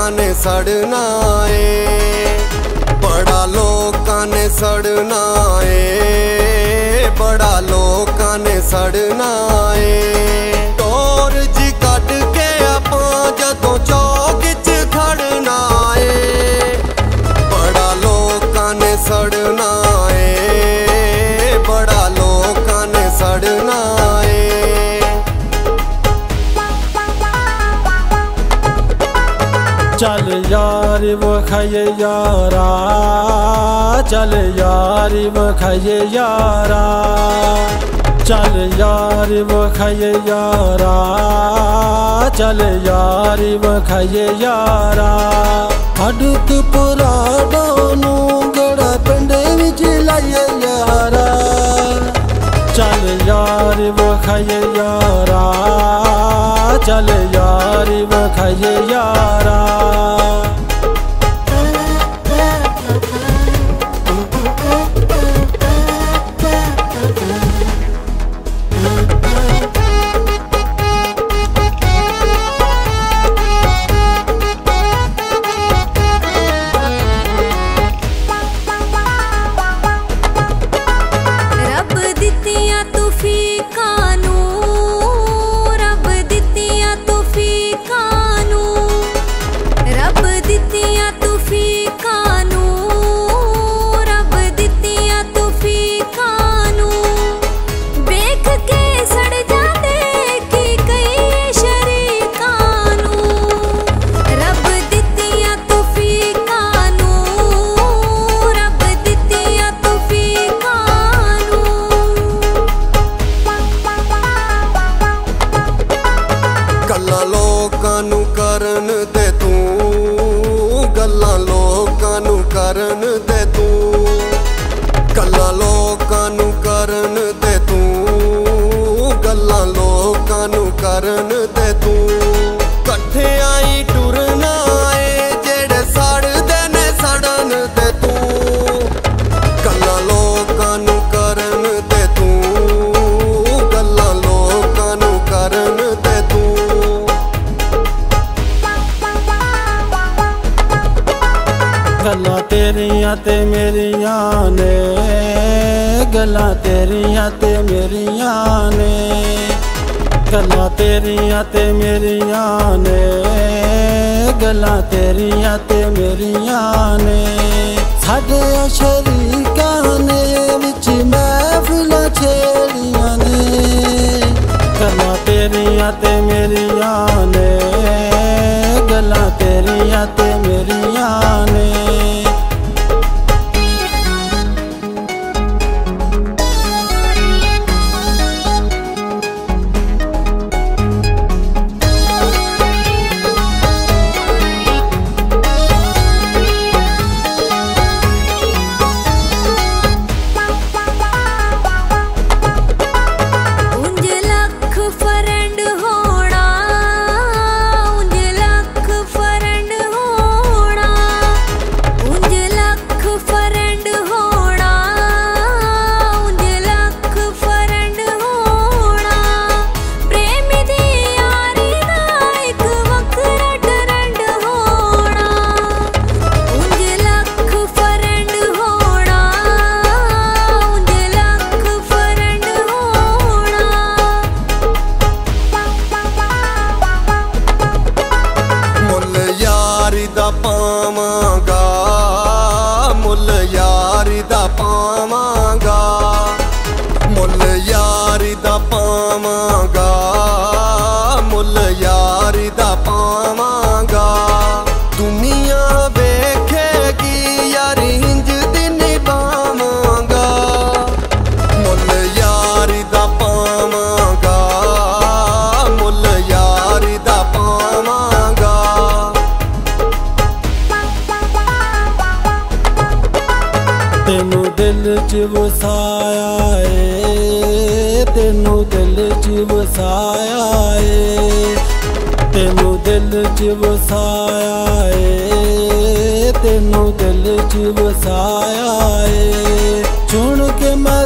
लोकां ने सड़ना है, बड़ा लोकां ने सड़ना है, बड़ा लोकां ने सड़ना है। टोर जी कट के आपां जदों चौक च खड़ना है, बड़ा लोकां ने सड़ना है, बड़ा लोकां ने सड़ना है। चल यार वखाए यारा, चल यार वखाए यारा, चल यार वखाए यारा, चल यार वखाए यारा। हडक पुराडो नू गड़ा पिंड विच लाइए यारा, चल यार वखाए यारा, चल यार वखाए यारा। गल्लां लोकां नू करन दे तू, गल्लां लोकां नू करन दे तू, गल्लां लोकां नू करन दे तू, गल्लां लोकां नू करन दे तू। कट्ठे आई टुरना है जेड़े सड़दे ने सड़न दे तू, गल्लां लोकां नू करन दे तू, गल्लां लोकां नू करन दे तू। गल्लां तेरियां ते मेरियां ने, गल्लां तेरियां ते मेरियां ने, गल्लां तेरियां ते मेरियां ने, गल्लां तेरियां ते मेरियां ने। साडे शरीकां ने विच महफिलां छेड़ियां ने, गल्लां तेरियां ते मेरियां ने, गल्लां तेरियां ते मेरियां ने। मुल यारी दा पावांगा, मुल यारी दा पावांगा, मुल यारी दा पावांगा। दुनिया वेखेगी यारी इंज दी निभावांगा, मुल यारी दा पावांगा, मुल यारी दा पावांगा। तेनू दिल च वसाया है, तेनू दिल च वसाया है, तेनू दिल च वसाया है, तेनू दिल च वसाया है। चुन के मैं